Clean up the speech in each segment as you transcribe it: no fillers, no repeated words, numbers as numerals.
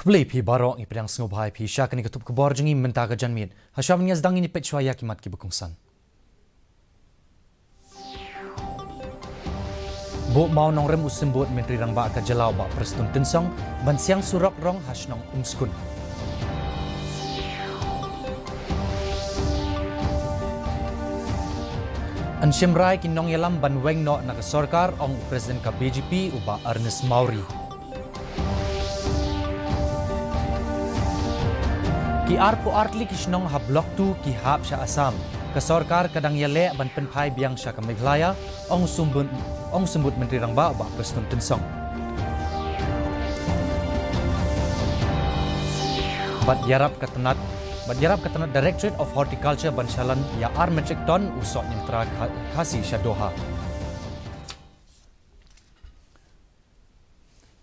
Kublai pi barok ni pedang sengobhai pi syak ni ketup kebor jengi menta ke janmit. Hasyam ni sedang ini pet chwaya kimat ki bekungsan. Bo mau nong rem usimbut menteri rangba ka jalau ba Preston Tensong ban siang surok rong hasnong umskun. Anshimrai ki nong yalam ban weng no na ka sarkar ong presiden ka BJP uba Ernest Mauri. Ki arpo artli kisnong ha blok 2 ki hap sya Assam ka sarkar kadang yale ban penpai biang sya ka Meghalaya ong sembut menteri rangba ba Preston Tensong. Bat yarap katanat Directorate of Horticulture Bansalan ya metric ton usok yang tra KHASI Syadoha.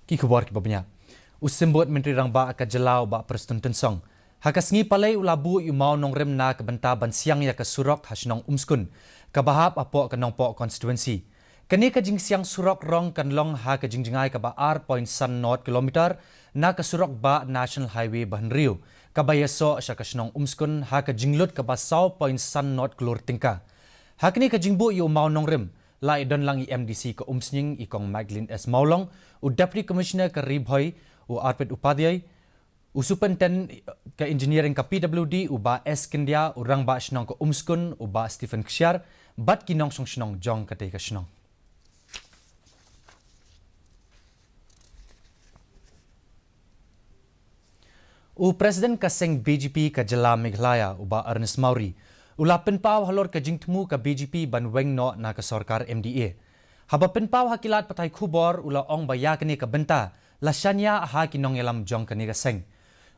Ki khabar ki babnya. Usimbut menteri rangba ka jalau ba Preston Tensong. Hakasngi palai ulabu yu mau nong rem na ke benta ban siang ya ke surok hasnong umskun. Kabahap apo ke nongpo constituency. Kini ke jing siang surok rong kan long ha ke jingjingai ke ba R.0 kilometer na ke surok ba National Highway Bahan Riu. Kabayaso sya ke snong umskun ha ke jinglut ke ba 0.1 kelur tingka. Hakini ke jingbu yu mau nong rem lai don lang MDC ke umsning ikong Maglin S. Maulong u Deputy Commissioner ke Ribhoy u Arpit Upadhyay Usupanten ke engineering ke PWD uba S Kindia urang ba snong ke umskun uba Stephen Ksyar bat kinong song snong jong ke te ke snong. U Presiden kaseng BJP ke jela Meghalaya uba Ernest Mauri ula penpau halor ke jingtemu ke BJP ban weng no na ke sarkar MDA. Haba penpau hakilat patai khubor ula ong baya kene ke benta lasanya ha kinong elam jong kene ke seng.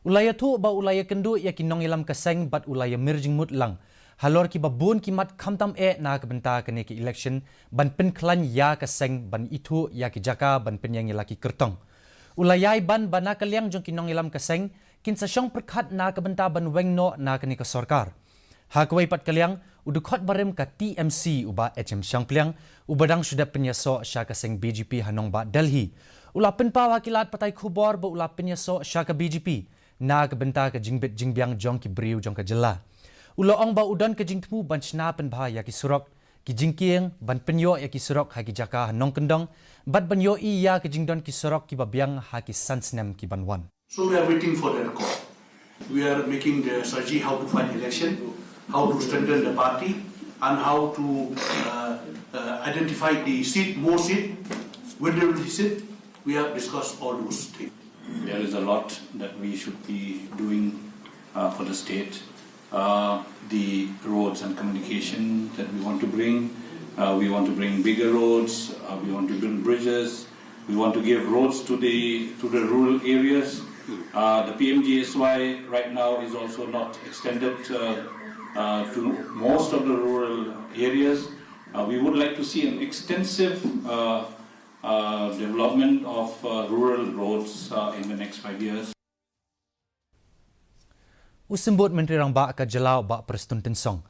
Ulaya tu ba ulaya kendu ya kinong ilam kaseng bat ulaya merjing mut lang. Halor ki babun kimat kamtam na ke benta kene ki election ban penklan ya kaseng ban itu ya ki jaka ban penyang laki kertong. Ulayai ban bana kaliang jong kinong ilam kaseng kin sa syong perkat na ke benta ban weng no na kene ke sarkar. Ha kwai pat kaliang udukot barem ka TMC uba HM syang peliang ubadang sudah penyaso sya kaseng BJP hanong ba Delhi. Ula penpaw hakilat patai khubor ba ula penyaso sya ka BJP. Na ke benta ke jingbit jingbiang jong ki briu jong ke jela. Ulo ong ba udon ke jingtemu ban chna pen bha ya ki surok ki jingkieng ban penyo ya ki surok ha ki jaka hanong kendong bat banyo I ya ke jingdon ki surok ki babiang ha ki sansnem ki banwan. So we are waiting for their call. We are making the strategy how to fight election, how to strengthen the party and how to identify the seat, more seat, when they will sit. We have discussed all those things. There is a lot that we should be doing for the state. The roads and communication that we want to bring. We want to bring bigger roads. We want to build bridges. We want to give roads to the rural areas. The PMGSY right now is also not extended to most of the rural areas. We would like to see an extensive development of rural roads in the next 5 years. Usimbut menteri rangba ka jalau ba Preston Tensong.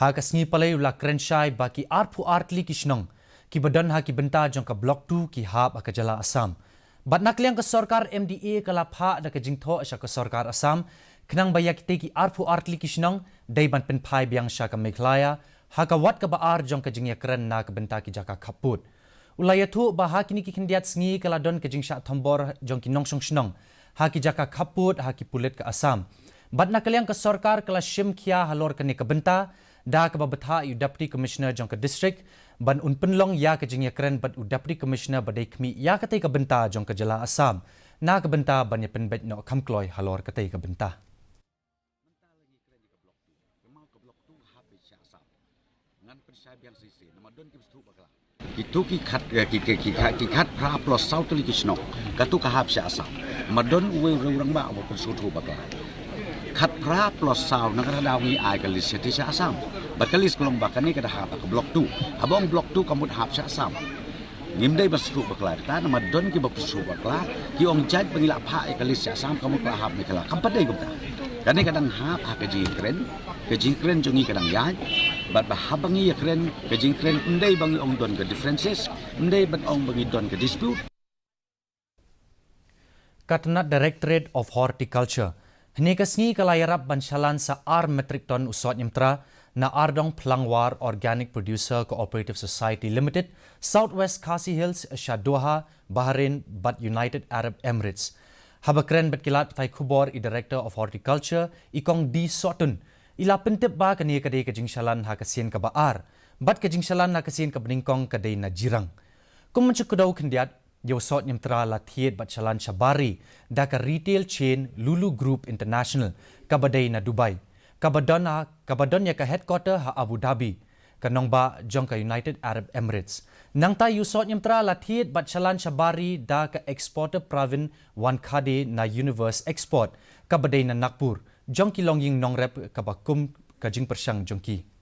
Ha kasngi palai ula krenshai ba ki arpu artli kisnong ki badan ha ki benta jong ka blok 2 ki hab ka jala Assam. Bat nakliang ka sarkar MDA ka lapha da ka jingtho sya ka sarkar Assam knang ba yakite ki arpu artli kisnong dai ban penpai biang sya ka Meghalaya ha ka wat ka baar jong ka jingya kren na ka benta ki jaka kaput. Ulaya tu bah kini ki kendiat sengi kaladon ke jingsha thombor jong ki nongsong snong ha ki jaka kaput ha ki pulit ke Assam bat na kaliang ke sarkar kala shim khia halor kene ke benta da ke babetha yu deputy commissioner jong ke district ban un penlong ya ke jingya kren bat u deputy commissioner badai kmi ya ke te ke benta jong ke jala Assam na ke benta ban ya penbet no khamkloi halor ke te ke benta itu ki khat pra plus south li kisnok katu ka hap sya Assam madon uwe urang ba abo persutu bakla khat pra plus south nagara dawi ai ka list sya Assam bakalis kolom bakani kada hap ka blok 2 abong blok 2 kamut hap sya Assam ngimdai persutu bakla ta madon ki persutu bakla ki ong jaj pangila pha ka list sya Assam kamut ka hap Meghalaya kampadai gupta kani kadang hap ha ka ji kren jongi kadang yaj bat bahabangi ya kren kajing kren ndai bangi ong don ke differences ndai ban ong bangi don ke dispute Katna Directorate of Horticulture. Hnikasngi kalayarap bansalan sa metric ton usot nyemtra na Ardong Plangwar Organic Producer Cooperative Society Limited, Southwest KHASI Hills, Shah Doha, Bahrain, but United Arab Emirates. Habakren betkilat tay kubor I Director of Horticulture, ikong D. Sotun. Ila pentip ba kani kadai kajingsalan ha kasien ka baar, bat kajingsalan na kasien ka beningkong kadai na jirang. Kung mencukudaw kendiat, Yo sot nyemtra latiet bat chalan Shabari daka retail chain Lulu Group International kabadai na Dubai. Kabadon ya ka headquarter ha Abu Dhabi. Kanong ba jong ka United Arab Emirates. Nang tayo sot nyemtra latiet bat chalan Shabari daka exporter Pravin Wankade na Universe Export kabadai na Nagpur. Jong kilong ying nong rep kabakum kajing persyang jongki.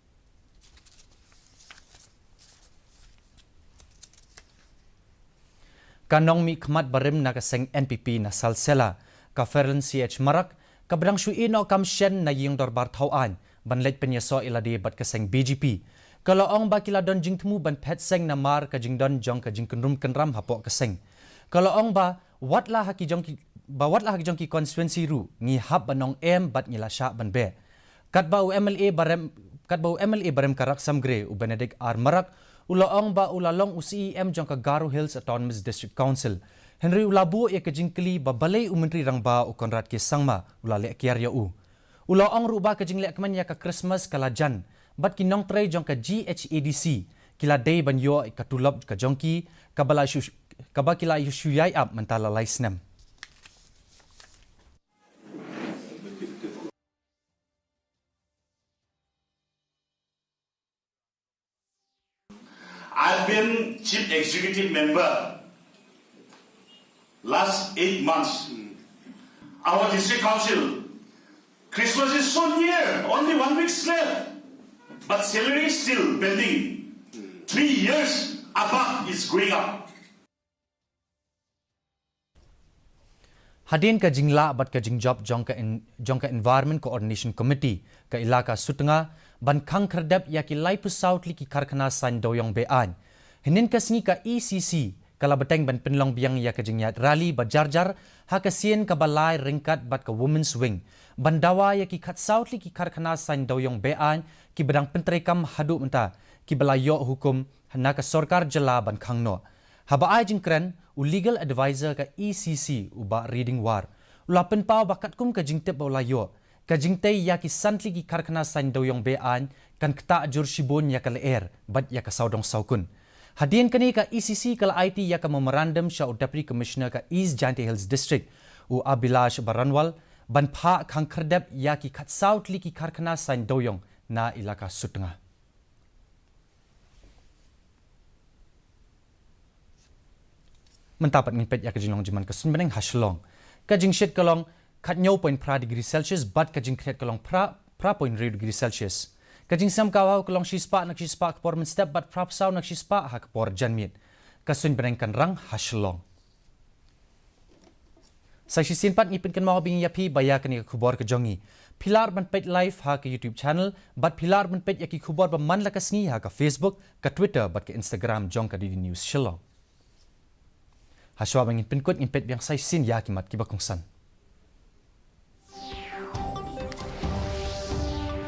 Kanong mi kmat barim na kaseng NPP na salsela, ka Ferlan CH Marak, kabadang syuino kamsyen na yung dorbar tauan, banlet penyeso iladi bat kaseng BGP. Kalaong ba kiladon jing temu ban pet seng na mar ka jing don jong ka jing kenrum kenram hapok kaseng. Kalaong ba watlah haki jong ki konstituensi ru, ngi hap banong bat ngila sya ban be. Katba MLA barem karak samgre u Benedict R Marak, Ulaong ba ulalong UCEM jong ka Garo Hills Autonomous District Council. Henry Ulabu ya kajingkli babalay umentri rang ba u Konrad ke sangma ulale kiarya u. Ulaong ruba kajing lekman ya ka Christmas kalajan. Bat kinong tray jong ka GHADC. Kila day banyo katulab ka jongki kabakila yusyuyay up mentala laisnem. I've been chief executive member last 8 months. Our district council, Christmas is so near, only 1 week left. But salary is still pending. 3 years above is going up. Hadin ka jingla bat ka jingjop jong ka Environment Coordination Committee ka ilaka sutnga ban khang khardap ya ki laipu south li ki karkhana san doyong bean. Hinin kasngi ka ECC kala bateng ban penlong biang ya ka jingyat rally ba jarjar ha ka sien ka balai ringkat bat ka women's wing. Bandawa ya ki khat south li ki karkhana san doyong bean ki badang pentrekam hadu menta ki balayo hukum hana ka sarkar jala ban khang no. Haba ai jingkran u legal advisor ka ECC uba reading war. Ulapen pau bakat kum ka jingtep ba layo. Ka jingtay ya ki santli ki karkhana san doyong bean kan kta jur shibon ya ka leer bat ya ka saudong saukun. Hadien kani ka ECC kala IT ya ka memorandum sya u Deputy Commissioner ka East Jante Hills District u Abilash Baranwal ban pha khang khardap ya ki khat sautli ki karkhana san doyong na ilaka sutnga. Mentapat ngipet ya kajing long jiman kasun beneng haslong. Kajing shet kalong kat nyaw point pra degree Celsius bat kajing kret kalong pra point degree Celsius. Kajing sam kawaw kalong shispa nak shispa kapor men step bat prap saw nak shispa ha kapor janmit. Kasun beneng kan rang haslong. Sa shisin pat ngipin kan mau bing yapi baya kani kubor kajongi. Pilar ban pet live ha ka YouTube channel bat pilar ban pet yaki kubor ba man lakas ni ha ka Facebook ka Twitter bat ka Instagram jong ka Didi News Shillong. Haswa bangin pinkut ngin pet biang say sin yakimat kibakong san.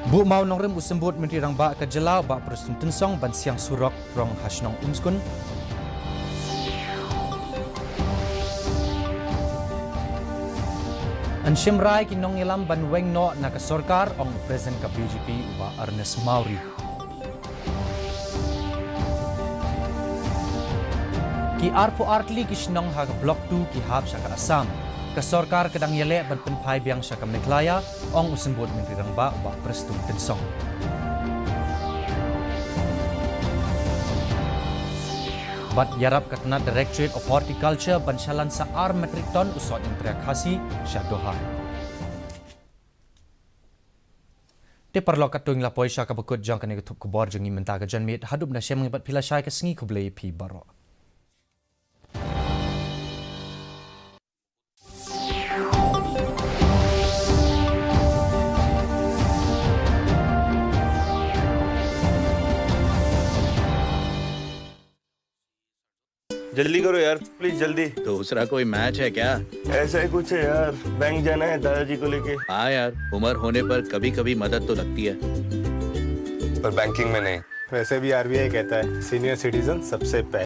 Bu mau nong rem usembut menteri rang ba ka jalaw ba perustun tensong ban siang surok rong hasnong umskun. An Shimrai kinong ilam ban weng no na ka sarkar ong present ka BGP uba Ernest Mauri. Ki arpo artli kisnong ha block 2 ki hap sa Assam. Ka sarkar kadang yale ban penpai biang sa Meghalaya ong usembut menteri rang ba uba perustun tensong. Bat yarap katna Directorate of Horticulture bansalan sa metric ton usot yang KHASI Shah Doha. Te perlo katuing la poisha ka bakut jang kani kutup kubor jangi mentaga janmit hadub na siya mengibat pila syai ka sengi kublay pi baro. जल्दी करो यार, प्लीज जल्दी। दूसरा कोई मैच है क्या? ऐसा ही कुछ है यार, बैंक जाना है दादाजी को लेके। हाँ यार, उम्र होने पर कभी कभी मदद तो लगती है, पर बैंकिंग में नहीं। वैसे भी आरबीआई कहता है सीनियर सिटीजन सबसे पहले।